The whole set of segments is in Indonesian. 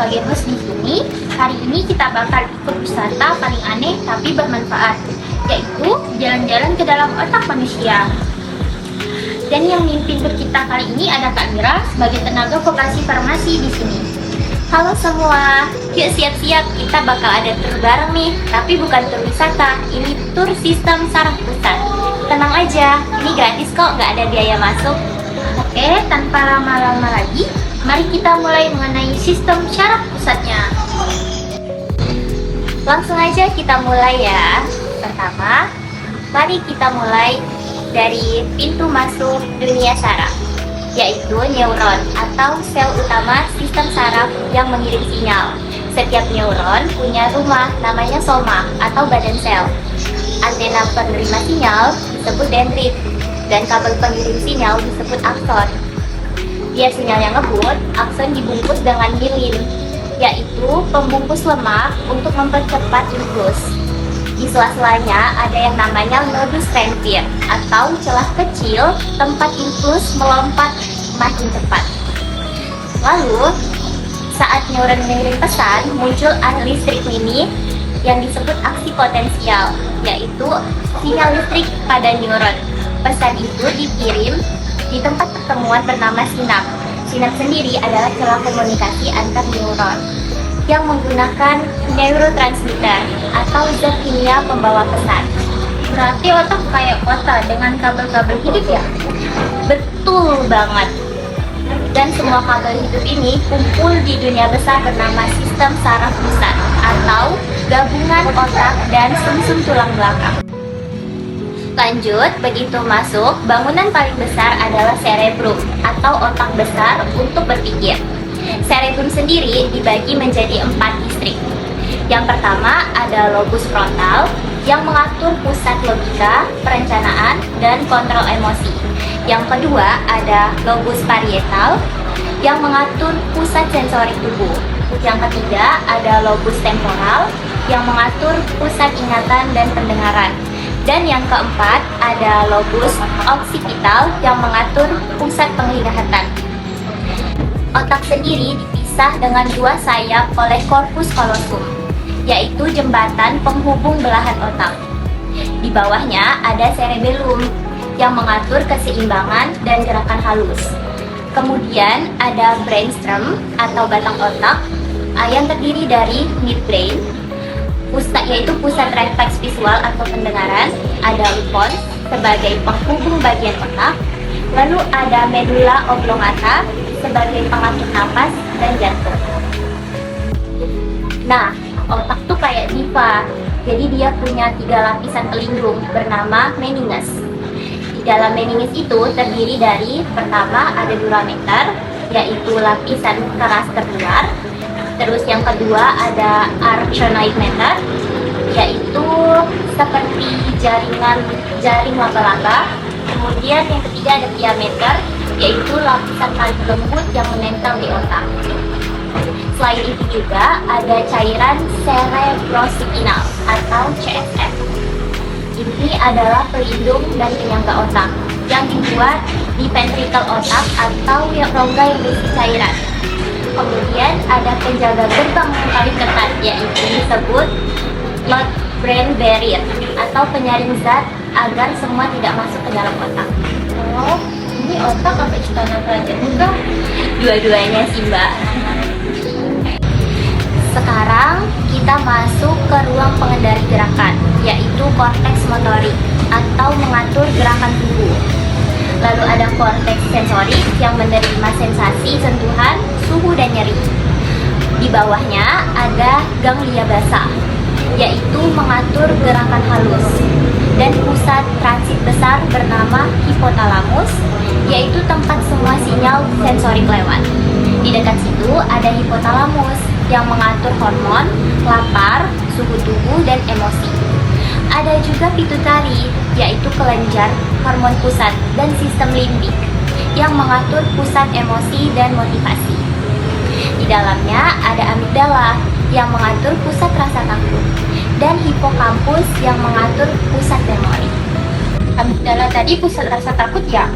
sebagai host di sini. Hari ini kita bakal ikut wisata paling aneh tapi bermanfaat, yaitu jalan-jalan ke dalam otak manusia. Dan yang mimpin tour kita kali ini ada Kak Mira sebagai tenaga vokasi farmasi di sini. Halo semua, yuk siap-siap, kita bakal ada tour bareng nih. Tapi bukan tour wisata, ini tour sistem saraf pusat. Tenang aja, ini gratis kok, nggak ada biaya masuk. Oke, tanpa lama-lama lagi, mari kita mulai mengenai sistem saraf pusatnya. Langsung aja kita mulai ya. Pertama, mari kita mulai dari pintu masuk dunia saraf, yaitu neuron atau sel utama sistem saraf yang mengirim sinyal. Setiap neuron punya rumah namanya soma atau badan sel. Antena penerima sinyal disebut dendrit dan kabel pengirim sinyal disebut akson. Biar sinyalnya ngebut, akson dibungkus dengan milin, yaitu pembungkus lemak untuk mempercepat impuls. Di sela-selanya ada yang namanya nodus renvir atau celah kecil tempat impuls melompat makin cepat. Lalu, saat neuron mengirim pesan, muncul arus listrik mini yang disebut aksi potensial, yaitu sinyal listrik pada neuron. Pesan itu dikirim di tempat pertemuan bernama sinap. Sinap sendiri adalah celah komunikasi antar neuron yang menggunakan neurotransmitter atau zat kimia pembawa pesan. Berarti otak kayak kota dengan kabel-kabel hidup ya? Betul banget. Dan semua kabel hidup ini kumpul di dunia besar bernama sistem saraf pusat atau gabungan otak dan sumsum tulang belakang. Lanjut, begitu masuk, bangunan paling besar adalah cerebrum atau otak besar untuk berpikir. Cerebrum sendiri dibagi menjadi 4 distrik. Yang pertama ada lobus frontal yang mengatur pusat logika, perencanaan, dan kontrol emosi. Yang kedua ada lobus parietal yang mengatur pusat sensorik tubuh. Yang ketiga ada lobus temporal yang mengatur pusat ingatan dan pendengaran. Dan yang keempat ada lobus occipital yang mengatur pusat penglihatan. Otak sendiri dipisah dengan 2 sayap oleh corpus callosum, yaitu jembatan penghubung belahan otak. Di bawahnya ada cerebellum yang mengatur keseimbangan dan gerakan halus. Kemudian ada brainstem atau batang otak yang terdiri dari midbrain, yaitu pusat refleks visual atau pendengaran, ada pons sebagai penghubung bagian otak, lalu ada medulla oblongata sebagai pengatur nafas dan jantung. Nah, otak tuh kayak diva, jadi dia punya 3 lapisan pelindung bernama meninges. Di dalam meninges itu terdiri dari, pertama ada durameter, yaitu lapisan keras terluar. Terus yang kedua ada arachnoid matter, yaitu seperti jaring laba-laba. Kemudian yang ketiga ada diameter, yaitu lapisan paling lembut yang menempel di otak. Selain itu juga ada cairan cerebrosipinal atau CSF. Ini adalah pelindung dan penyangga otak yang dibuat di ventrikel otak atau rongga yang berisi cairan. Kemudian ada penjaga gerbang yang paling ketat, yaitu disebut blood-brain barrier atau penyaring zat agar semua tidak masuk ke dalam otak. Oh, ini otak apa istana kerajaan enggak? Dua-duanya sih, Mbak. Sekarang kita masuk ke ruang pengendali gerakan, yaitu korteks motorik atau mengatur gerakan tubuh. Lalu ada korteks sensorik yang menerima sensasi, sentuhan, suhu, dan nyeri. Di bawahnya ada ganglia basal, yaitu mengatur gerakan halus. Dan pusat transit besar bernama hipotalamus, yaitu tempat semua sinyal sensorik lewat. Di dekat situ ada hipotalamus yang mengatur hormon, lapar, suhu tubuh, dan emosi. Ada juga pituitari, yaitu kelenjar, hormon pusat, dan sistem limbik yang mengatur pusat emosi dan motivasi. Di dalamnya ada amigdala yang mengatur pusat rasa takut dan hipokampus yang mengatur pusat memori. Amigdala tadi pusat rasa takut ya?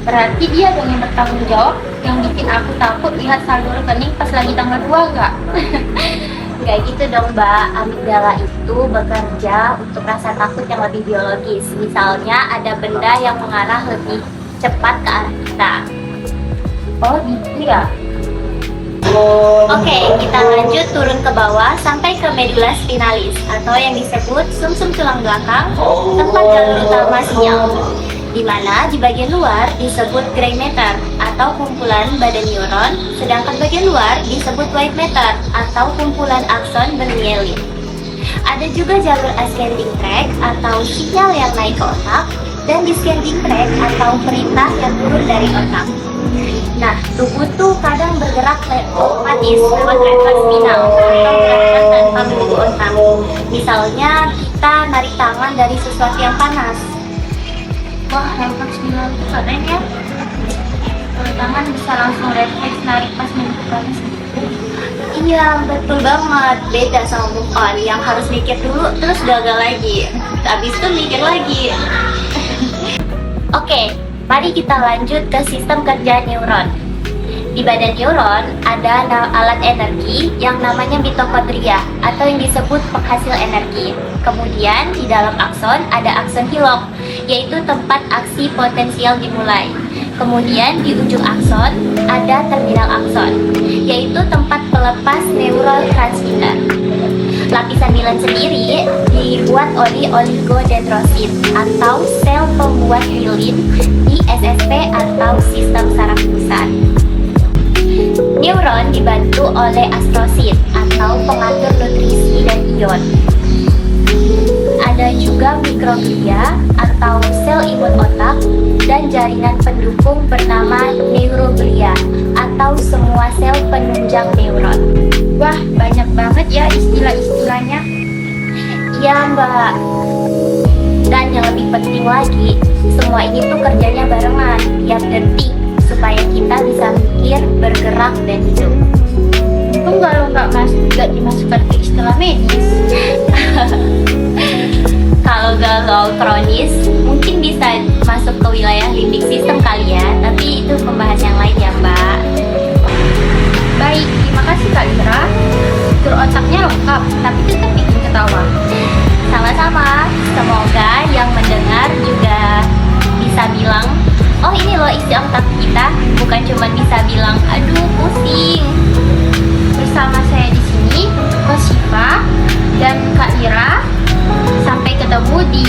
Berarti dia dong yang bertanggung jawab Yang bikin aku takut lihat saldo rekening pas lagi tanggal 2 nggak? Nggak gitu dong, Mbak. Amigdala itu bekerja untuk rasa takut yang lebih biologis. Misalnya ada benda yang mengarah lebih cepat ke arah kita. Oh gitu ya? Oke, kita lanjut turun ke bawah sampai ke medula spinalis atau yang disebut sumsum tulang belakang, tempat jalur utama sinyal. Di mana di bagian luar disebut gray matter atau kumpulan badan neuron, sedangkan bagian luar disebut white matter atau kumpulan akson bermielin. Ada juga jalur ascending tract atau sinyal yang naik ke otak dan descending tract atau perintah yang turun dari otak. Nah, tubuh tuh kadang bergerak otomatis lewat refleks spinal atau gerakan tanpa menunggu otak. Misalnya kita narik tangan dari sesuatu yang panas. Wah, refleks spinal itu keren ya. Kalau tangan bisa langsung refleks narik pas menunggu panas. Iya, betul banget. Beda sama move on yang harus mikir dulu terus gagal lagi. Habis itu mikir lagi. Oke, mari kita lanjut ke sistem kerja neuron. Di badan neuron ada alat energi yang namanya mitokondria atau yang disebut penghasil energi. Kemudian di dalam akson ada akson hillock, yaitu tempat aksi potensial dimulai. Kemudian di ujung akson ada terminal akson, yaitu tempat pelepas neurotransmitter. Lapisan milan sendiri dibuat oleh oligodendrosit atau sel pembuat myelin di SSP atau sistem saraf pusat. Neuron dibantu oleh astrosit atau pengatur nutrisi dan ion. Ada juga mikroglia atau sel imun otak dan jaringan pendukung bernama neuroglia atau semua sel penunjang neuron. Wah, banyak banget ya istilah-istilahnya. Iya, Mbak. Dan yang lebih penting lagi, semua ini tuh kerjanya barengan tiap detik supaya kita bisa mikir, bergerak, dan hidup. Untung kalau nggak dimasukkan ke istilah medis. Kalau galau kronis, mungkin bisa masuk ke wilayah limbik sistem kali ya, tapi itu pembahasan yang lain ya, Mbak. Baik, terima kasih Kak Ira. Tur otaknya lengkap, tapi tetap bikin ketawa. Sama-sama, semoga yang mendengar juga bisa bilang, oh ini loh isi otak kita, bukan cuma bisa bilang, aduh pusing. Bersama saya di sini, Coach Syifa dan Kak Ira. Sampai ketemu di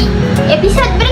episode berikutnya.